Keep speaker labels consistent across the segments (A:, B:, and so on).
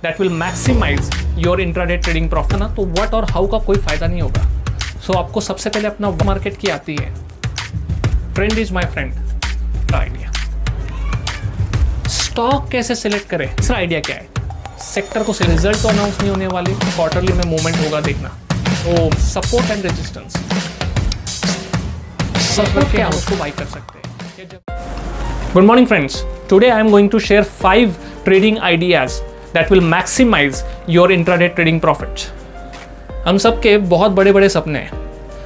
A: That will maximize your intraday trading profit ना, तो what और हाउ का कोई फायदा नहीं होगा। सो आपको सबसे पहले अपना मार्केट की आती है, trend is my friend idea. Stock कैसे सिलेक्ट करें, इसका आइडिया क्या है? सेक्टर को रिजल्ट तो अनाउंस नहीं होने वाले, क्वार्टरली में मूवमेंट होगा देखना। तो सपोर्ट एंड रेजिस्टेंस, सपोर्ट क्या उसको बाई कर सकते हैं। Good morning friends, today I am going to share 5 trading ideas that will maximize your intraday trading profits. हम सबके बहुत बड़े बड़े सपने हैं।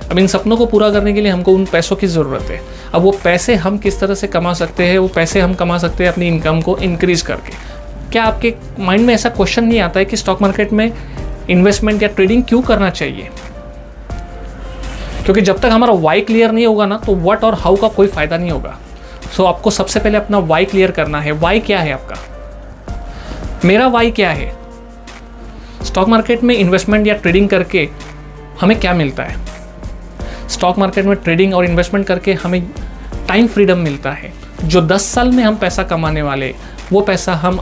A: अब इन सपनों को पूरा करने के लिए हमको उन पैसों की ज़रूरत है। अब वो पैसे हम किस तरह से कमा सकते हैं? वो पैसे हम कमा सकते हैं अपनी इनकम को इंक्रीज करके। क्या आपके माइंड में ऐसा क्वेश्चन नहीं आता है कि स्टॉक मार्केट में इन्वेस्टमेंट या ट्रेडिंग क्यों करना चाहिए? क्योंकि जब तक हमारा वाई क्लियर नहीं होगा ना, तो व्हाट और हाउ का कोई फायदा नहीं होगा। सो आपको सबसे पहले अपना वाई क्लियर करना है। वाई क्या है आपका? मेरा वाई क्या है? स्टॉक मार्केट में इन्वेस्टमेंट या ट्रेडिंग करके हमें क्या मिलता है? स्टॉक मार्केट में ट्रेडिंग और इन्वेस्टमेंट करके हमें टाइम फ्रीडम मिलता है। जो 10 साल में हम पैसा कमाने वाले, वो पैसा हम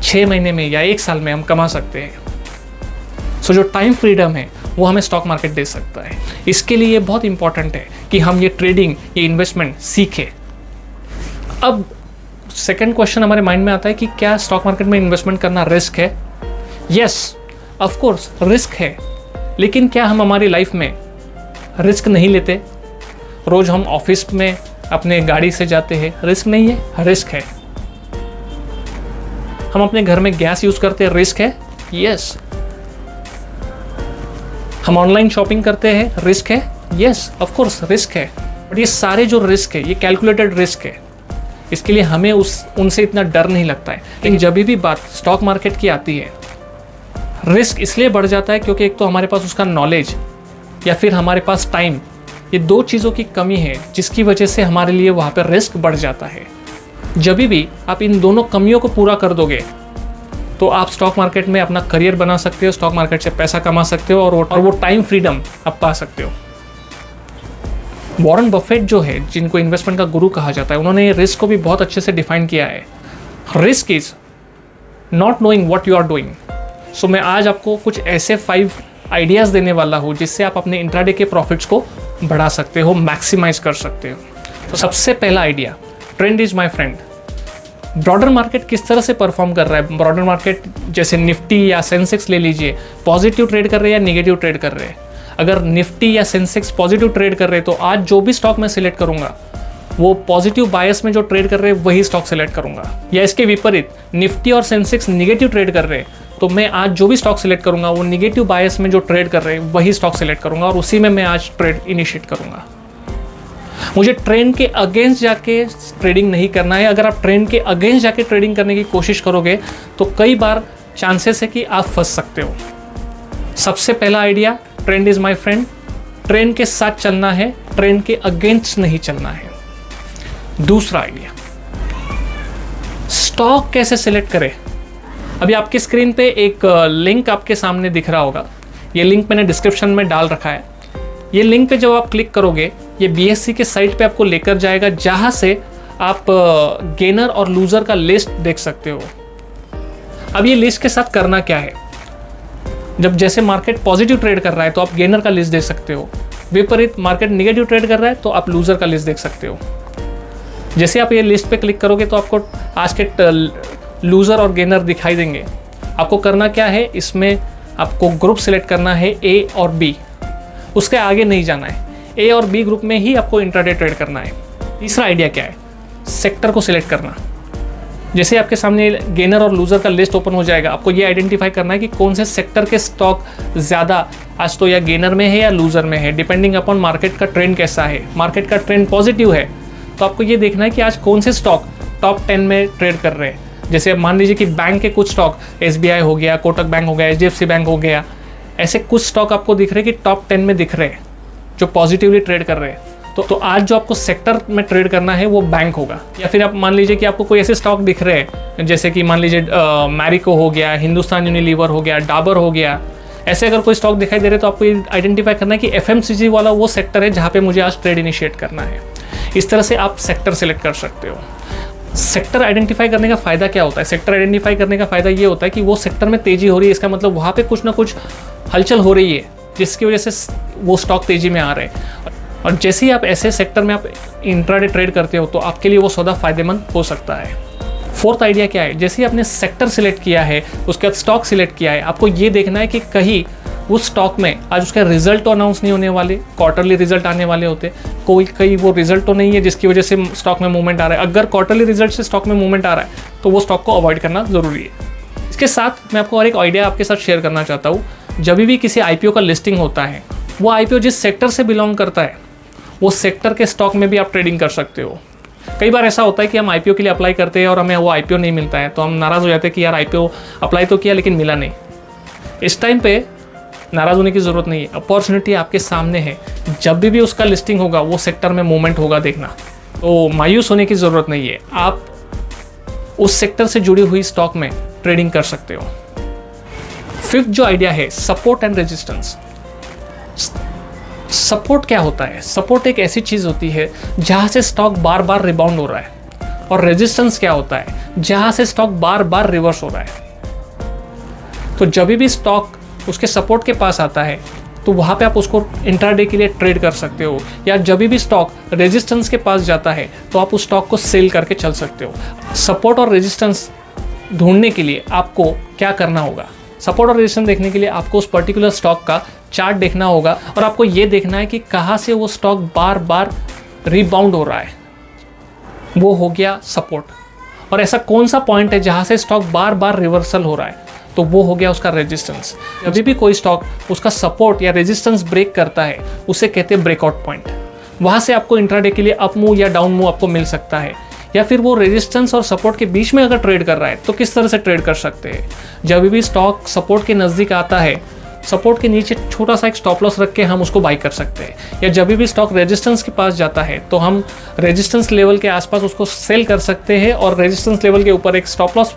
A: 6 महीने में या 1 साल में हम कमा सकते हैं। सो जो टाइम फ्रीडम है वो हमें स्टॉक मार्केट दे सकता है। इसके लिए ये बहुत इंपॉर्टेंट है कि हम ये ट्रेडिंग, ये इन्वेस्टमेंट सीखें। अब सेकंड क्वेश्चन हमारे माइंड में आता है कि क्या स्टॉक मार्केट में इन्वेस्टमेंट करना रिस्क है? यस, ऑफ कोर्स रिस्क है, लेकिन क्या हम हमारी लाइफ में रिस्क नहीं लेते? रोज हम ऑफिस में अपने गाड़ी से जाते हैं, रिस्क नहीं है? रिस्क है। हम अपने घर में गैस यूज करते हैं, रिस्क है? यस। हम ऑनलाइन शॉपिंग करते हैं, रिस्क है? यस, ऑफ कोर्स रिस्क है। बट ये सारे जो रिस्क है, ये कैलकुलेटेड रिस्क है। इसके लिए हमें उनसे इतना डर नहीं लगता है। लेकिन जब भी बात स्टॉक मार्केट की आती है, रिस्क इसलिए बढ़ जाता है क्योंकि एक तो हमारे पास उसका नॉलेज या फिर हमारे पास टाइम, ये 2 चीज़ों की कमी है, जिसकी वजह से हमारे लिए वहाँ पर रिस्क बढ़ जाता है। जब भी आप इन दोनों कमियों को पूरा कर दोगे, तो आप स्टॉक मार्केट में अपना करियर बना सकते हो, स्टॉक मार्केट से पैसा कमा सकते हो और वो टाइम फ्रीडम आप पा सकते हो। वॉरेन बफेट जो है, जिनको इन्वेस्टमेंट का गुरु कहा जाता है, उन्होंने रिस्क को भी बहुत अच्छे से डिफाइन किया है। Risk is not knowing what you are doing. So मैं आज आपको कुछ ऐसे 5 आइडियाज़ देने वाला हूँ जिससे आप अपने इंट्राडे के प्रॉफिट्स को बढ़ा सकते हो, मैक्सिमाइज कर सकते हो। तो सबसे पहला idea, trend is my friend. Broader market किस तरह से परफॉर्म कर रहा है? ब्रॉडर मार्केट जैसे निफ्टी या सेंसेक्स ले लीजिए, पॉजिटिव ट्रेड कर रहे हैं या निगेटिव ट्रेड कर रहे हैं? अगर निफ्टी या सेंसेक्स पॉजिटिव ट्रेड कर रहे हैं, तो आज जो भी स्टॉक मैं सिलेक्ट करूंगा, वो पॉजिटिव बायस में जो ट्रेड कर रहे हैं वही स्टॉक सिलेक्ट करूंगा। या इसके विपरीत, निफ्टी और सेंसेक्स निगेटिव ट्रेड कर रहे हैं, तो मैं आज जो भी स्टॉक सिलेक्ट करूंगा, वो निगेटिव बायस में जो ट्रेड कर रहे हैं वही स्टॉक सिलेक्ट करूंगा और उसी में मैं आज ट्रेड इनिशिएट करूंगा। मुझे ट्रेंड के अगेंस्ट जाके ट्रेडिंग नहीं करना है। अगर आप ट्रेंड के अगेंस्ट जाके ट्रेडिंग करने की कोशिश करोगे, तो कई बार चांसेस है कि आप फंस सकते हो। सबसे पहला idea, trend is my friend. Trend के साथ चलना है, ट्रेंड के अगेंस्ट नहीं चलना है। दूसरा आइडिया, स्टॉक कैसे सिलेक्ट करें? अभी आपके स्क्रीन पे एक लिंक आपके सामने दिख रहा होगा। ये लिंक मैंने डिस्क्रिप्शन में डाल रखा है। ये लिंक पे जब आप क्लिक करोगे, ये BSE के साइट पे आपको लेकर जाएगा, जहां से आप गेनर और लूजर का लिस्ट देख सकते हो। अब ये लिस्ट के साथ करना क्या है? जब जैसे मार्केट पॉजिटिव ट्रेड कर रहा है, तो आप गेनर का लिस्ट देख सकते हो। विपरीत मार्केट निगेटिव ट्रेड कर रहा है, तो आप लूजर का लिस्ट देख सकते हो। जैसे आप ये लिस्ट पे क्लिक करोगे, तो आपको आज के लूजर और गेनर दिखाई देंगे। आपको करना क्या है? इसमें आपको ग्रुप सिलेक्ट करना है, A और B। उसके आगे नहीं जाना है। A और B ग्रुप में ही आपको इंट्राडे ट्रेड करना है। तीसरा आइडिया क्या है? सेक्टर को सिलेक्ट करना। जैसे आपके सामने गेनर और लूजर का लिस्ट ओपन हो जाएगा, आपको ये आइडेंटिफाई करना है कि कौन से सेक्टर के स्टॉक ज़्यादा आज तो या गेनर में है या लूजर में है, डिपेंडिंग अपॉन मार्केट का ट्रेंड कैसा है। मार्केट का ट्रेंड पॉजिटिव है, तो आपको ये देखना है कि आज कौन से स्टॉक टॉप 10 में ट्रेड कर रहे हैं। जैसे मान लीजिए कि बैंक के कुछ स्टॉक, SBI हो गया, कोटक बैंक हो गया, HDFC बैंक हो गया, ऐसे कुछ स्टॉक आपको दिख रहे हैं कि टॉप 10 में दिख रहे हैं जो पॉजिटिवली ट्रेड कर रहे हैं। तो आज जो आपको सेक्टर में ट्रेड करना है वो बैंक होगा। या फिर आप मान लीजिए कि आपको कोई ऐसे स्टॉक दिख रहे हैं, जैसे कि मान लीजिए मैरिको हो गया, हिंदुस्तान यूनिलीवर हो गया, डाबर हो गया, ऐसे अगर कोई स्टॉक दिखाई दे रहे तो आपको ये आइडेंटिफाई करना है कि FMCG वाला वो सेक्टर है जहाँ पे मुझे आज ट्रेड इनिशिएट करना है। इस तरह से आप सेक्टर सेलेक्ट कर सकते हो। सेक्टर आइडेंटिफाई करने का फ़ायदा क्या होता है? सेक्टर आइडेंटिफाई करने का फ़ायदा ये होता है कि वो सेक्टर में तेज़ी हो रही है, इसका मतलब वहाँ पे कुछ ना कुछ हलचल हो रही है जिसकी वजह से वो स्टॉक तेज़ी में आ रहे हैं। और जैसे ही आप ऐसे सेक्टर में आप इंट्राडे ट्रेड करते हो तो आपके लिए वो सौदा फ़ायदेमंद हो सकता है। फोर्थ आइडिया क्या है? जैसे ही आपने सेक्टर सिलेक्ट किया है, उसके बाद स्टॉक सिलेक्ट किया है, आपको ये देखना है कि कहीं उस स्टॉक में आज उसका रिजल्ट तो अनाउंस नहीं होने वाले, क्वार्टरली रिजल्ट आने वाले होते, कोई कहीं वो रिजल्ट तो नहीं है जिसकी वजह से स्टॉक में मूवमेंट आ रहा है। अगर क्वार्टरली रिजल्ट से स्टॉक में मूवमेंट आ रहा है तो वो स्टॉक को अवॉइड करना ज़रूरी है। इसके साथ मैं आपको और एक आइडिया आपके साथ शेयर करना चाहता हूँ। जब भी किसी IPO का लिस्टिंग होता है, वो IPO जिस सेक्टर से बिलोंग करता है वो सेक्टर के स्टॉक में भी आप ट्रेडिंग कर सकते हो। कई बार ऐसा होता है कि हम IPO के लिए अप्लाई करते हैं और हमें वो IPO नहीं मिलता है, तो हम नाराज़ हो जाते हैं कि यार IPO अप्लाई तो किया लेकिन मिला नहीं। इस टाइम पे नाराज़ होने की ज़रूरत नहीं है, अपॉर्चुनिटी आपके सामने है। जब भी उसका लिस्टिंग होगा वो सेक्टर में मूवमेंट होगा, देखना। तो मायूस होने की ज़रूरत नहीं है, आप उस सेक्टर से जुड़ी हुई स्टॉक में ट्रेडिंग कर सकते हो। फिफ्थ जो आइडिया है, सपोर्ट एंड रेजिस्टेंस। सपोर्ट क्या होता है? सपोर्ट एक ऐसी चीज़ होती है जहाँ से स्टॉक बार बार रिबाउंड हो रहा है, और रेजिस्टेंस क्या होता है? जहाँ से स्टॉक बार बार रिवर्स हो रहा है। तो जब भी स्टॉक उसके सपोर्ट के पास आता है तो वहाँ पे आप उसको इंट्राडे के लिए ट्रेड कर सकते हो, या जब भी स्टॉक रेजिस्टेंस के पास जाता है तो आप उस स्टॉक को सेल करके चल सकते हो। सपोर्ट और रेजिस्टेंस ढूंढने के लिए आपको क्या करना होगा? सपोर्ट और रेजिस्टेंस देखने के लिए आपको उस पर्टिकुलर स्टॉक का चार्ट देखना होगा, और आपको ये देखना है कि कहाँ से वो स्टॉक बार बार रिबाउंड हो रहा है, वो हो गया सपोर्ट। और ऐसा कौन सा पॉइंट है जहाँ से स्टॉक बार बार रिवर्सल हो रहा है, तो वो हो गया उसका रेजिस्टेंस। जब भी कोई स्टॉक उसका सपोर्ट या रेजिस्टेंस ब्रेक करता है उसे कहते हैं ब्रेकआउट पॉइंट। वहाँ से आपको इंट्राडे के लिए अप मूव या डाउन मूव आपको मिल सकता है। या फिर वो रेजिस्टेंस और सपोर्ट के बीच में अगर ट्रेड कर रहा है तो किस तरह से ट्रेड कर सकते हैं? जब भी स्टॉक सपोर्ट के नज़दीक आता है, सपोर्ट के नीचे छोटा सा एक स्टॉप लॉस रख के हम उसको बाई कर सकते हैं, या जब भी स्टॉक रेजिस्टेंस के पास जाता है तो हम रेजिस्टेंस लेवल के आसपास उसको सेल कर सकते हैं, और रेजिस्टेंस लेवल के ऊपर एक स्टॉप लॉस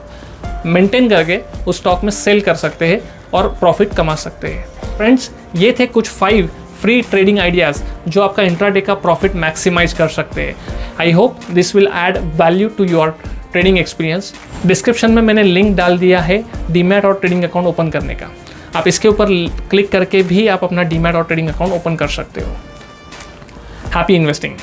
A: मेंटेन करके उस स्टॉक में सेल कर सकते हैं और प्रॉफिट कमा सकते हैं। फ्रेंड्स, ये थे कुछ 5 फ्री ट्रेडिंग आइडियाज़ जो आपका इंट्राडे का प्रॉफिट मैक्सिमाइज कर सकते हैं। I hope this will add value to your trading experience. Description में मैंने लिंक डाल दिया है डीमैट और ट्रेडिंग अकाउंट ओपन करने का। आप इसके ऊपर क्लिक करके भी आप अपना डीमैट और ट्रेडिंग अकाउंट ओपन कर सकते हो। Happy investing.